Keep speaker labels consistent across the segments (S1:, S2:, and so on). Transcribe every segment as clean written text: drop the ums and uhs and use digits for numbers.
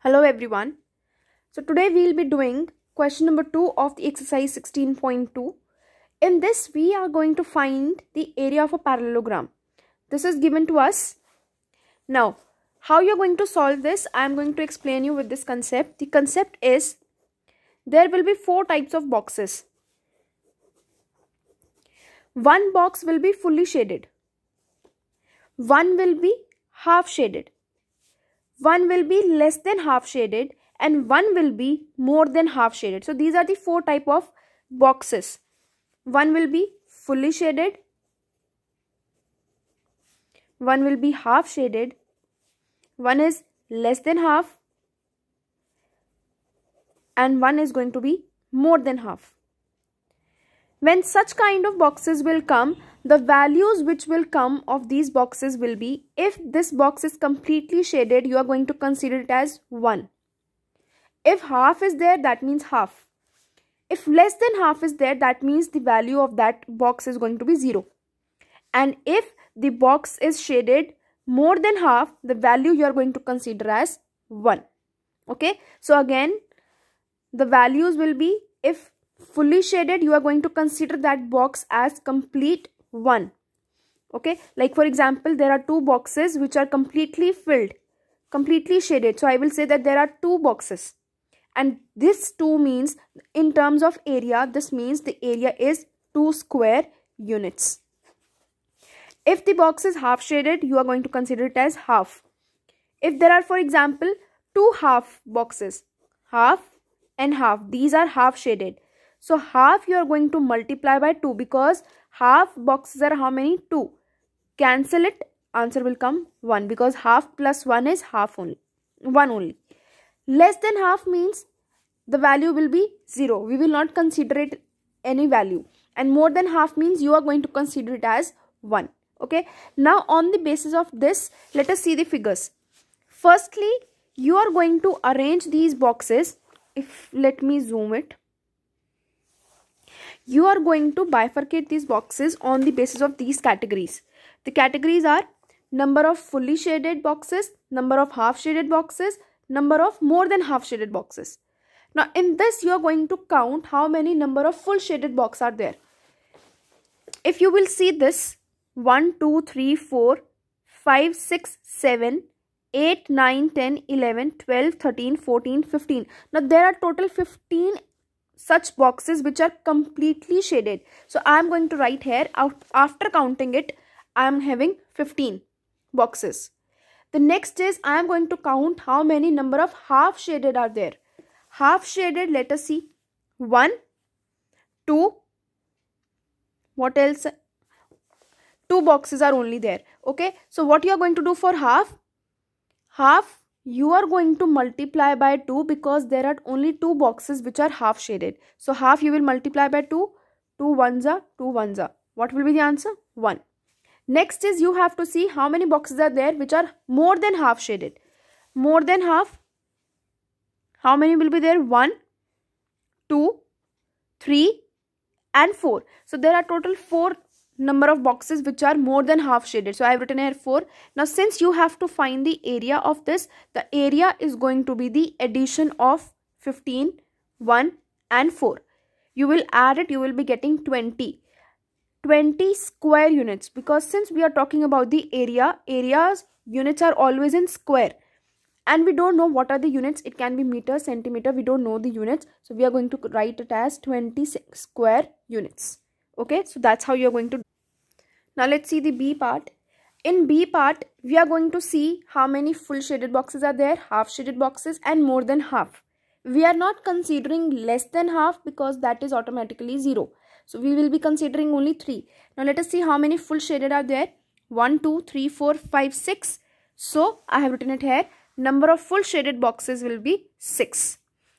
S1: Hello everyone. So today we will be doing question number 2 of the exercise 16.2. In this we are going to find the area of a parallelogram. This is given to us. Now how you are going to solve this, I am going to explain you with this concept. The concept is there will be 4 types of boxes. One box will be fully shaded. One will be half shaded. One will be less than half shaded and one will be more than half shaded. So these are the 4 type of boxes. One will be fully shaded, one will be half shaded, one is less than half, and one is going to be more than half. When such kind of boxes will come, the values which will come of these boxes will be, if this box is completely shaded, you are going to consider it as 1. If half is there, that means half. If less than half is there, that means the value of that box is going to be 0. And if the box is shaded more than half, the value you are going to consider as 1. Okay. So again, the values will be, if fully shaded, you are going to consider that box as complete 1. Okay. Like for example, there are 2 boxes which are completely filled, completely shaded. So I will say that there are 2 boxes. And this 2 means, in terms of area, this means the area is 2 square units. If the box is half shaded, you are going to consider it as half. If there are, for example, 2 half boxes, half and half, these are half shaded. So half you are going to multiply by 2 because half boxes are how many? 2. Cancel it, answer will come 1 because half plus 1 is half only, 1 only. Less than half means the value will be 0. We will not consider it any value. And more than half means you are going to consider it as 1. Okay. Now on the basis of this, let us see the figures. Firstly, you are going to arrange these boxes. Let me zoom it. You are going to bifurcate these boxes on the basis of these categories. The categories are number of fully shaded boxes, number of half shaded boxes, number of more than half shaded boxes. Now in this you are going to count how many number of full shaded boxes are there. If you will see this, 1, 2, 3, 4, 5, 6, 7, 8, 9, 10, 11, 12, 13, 14, 15. Now there are total 15 such boxes which are completely shaded. So I am going to write here, after counting it, I am having 15 boxes. The next is I am going to count how many number of half shaded are there. Half shaded, let us see. 1, 2, what else? 2 boxes are only there. Okay. So what you are going to do for half? Half you are going to multiply by 2 because there are only 2 boxes which are half shaded. So half you will multiply by 2. 2 ones are 2 ones are. What will be the answer? 1. Next is you have to see how many boxes are there which are more than half shaded. More than half. How many will be there? 1, 2, 3 and 4. So there are total 4 number of boxes which are more than half shaded. So I have written here 4. Now since you have to find the area of this, the area is going to be the addition of 15, 1 and 4. You will add it, you will be getting 20 square units, because since we are talking about the area, areas units are always in square and we don't know what are the units. It can be meter, centimeter, we don't know the units. So we are going to write it as 20 square units. Okay, so that's how you are going to do. Now let's see the B part. In B part, we are going to see how many full shaded boxes are there, half shaded boxes and more than half. We are not considering less than half because that is automatically 0. So we will be considering only 3. Now let us see how many full shaded are there. 1, 2, 3, 4, 5, 6. So I have written it here. Number of full shaded boxes will be 6.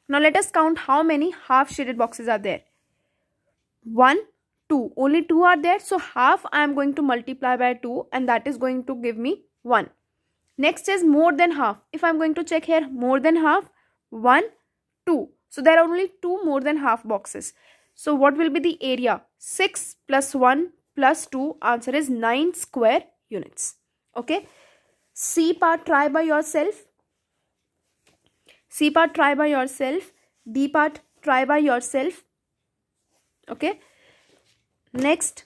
S1: Now let us count how many half shaded boxes are there. 1, 2. Only 2 are there. So half I am going to multiply by 2 and that is going to give me 1. Next is more than half. If I am going to check here, more than half, 1, 2. So there are only 2 more than half boxes. So what will be the area? 6 plus 1 plus 2, answer is 9 square units. Okay. C part, try by yourself. C part try by yourself. D part try by yourself. Okay. Next,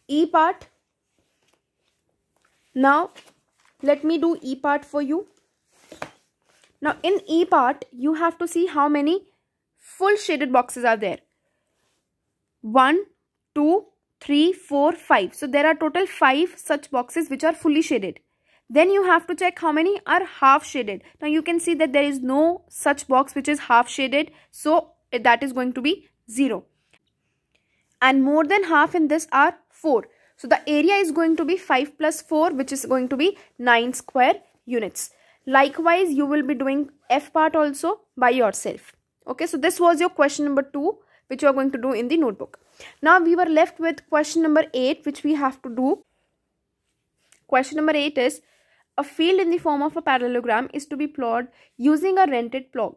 S1: E part. Now let me do E part for you. Now in E part, you have to see how many full shaded boxes are there. 1, 2, 3, 4, 5. So there are total 5 such boxes which are fully shaded. Then you have to check how many are half shaded. Now you can see that there is no such box which is half shaded. So that is going to be 0. And more than half in this are 4. So the area is going to be 5 plus 4, which is going to be 9 square units. Likewise, you will be doing F part also by yourself. Okay, so this was your question number 2, which you are going to do in the notebook. Now we were left with question number 8, which we have to do. Question number 8 is, a field in the form of a parallelogram is to be plowed using a rented plow.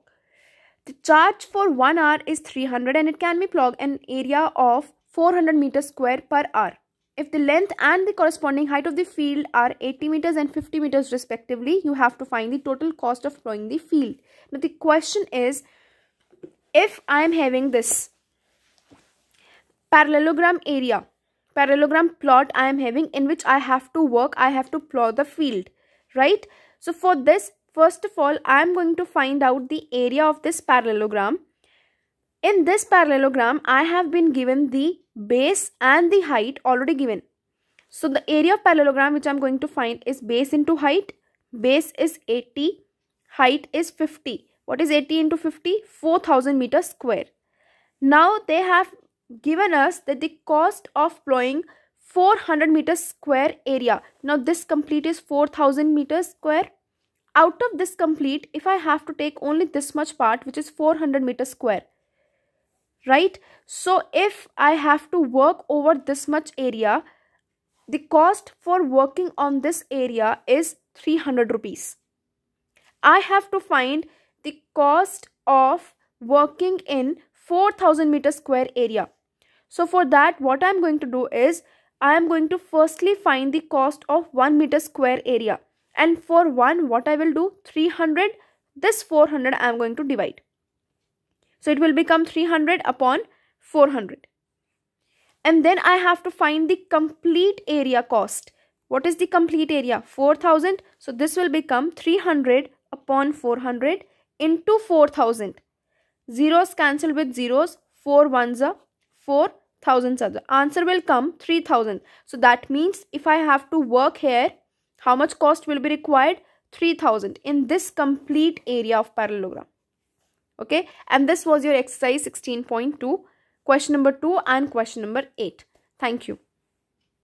S1: The charge for 1 hour is 300 and it can be plowed an area of 400 meters square per hour. If the length and the corresponding height of the field are 80 meters and 50 meters respectively, you have to find the total cost of plowing the field. Now the question is, if I am having this parallelogram area, parallelogram plot I am having, in which I have to work, I have to plow the field, right? So for this, first of all, I am going to find out the area of this parallelogram. In this parallelogram, I have been given the base and the height already given. So the area of parallelogram which I am going to find is base into height. Base is 80, height is 50. What is 80 into 50? 4000 meters square. Now they have given us that the cost of plowing 400 meters square area. Now this complete is 4000 meters square. Out of this complete, if I have to take only this much part, which is 400 meters square, right? So if I have to work over this much area, the cost for working on this area is 300 rupees. I have to find the cost of working in 4000 meters square area. So for that, what I am going to do is, I am going to firstly find the cost of 1 meter square area. And for 1, what I will do? 300, this 400 I am going to divide. So it will become 300 upon 400. And then I have to find the complete area cost. What is the complete area? 4000. So this will become 300 upon 400 into 4000. Zeros cancel with zeros. 4 ones are 4000. The answer will come 3000. So that means if I have to work here, how much cost will be required? 3000 in this complete area of parallelogram. Okay, and this was your exercise 16.2, question number 2 and question number 8. Thank you.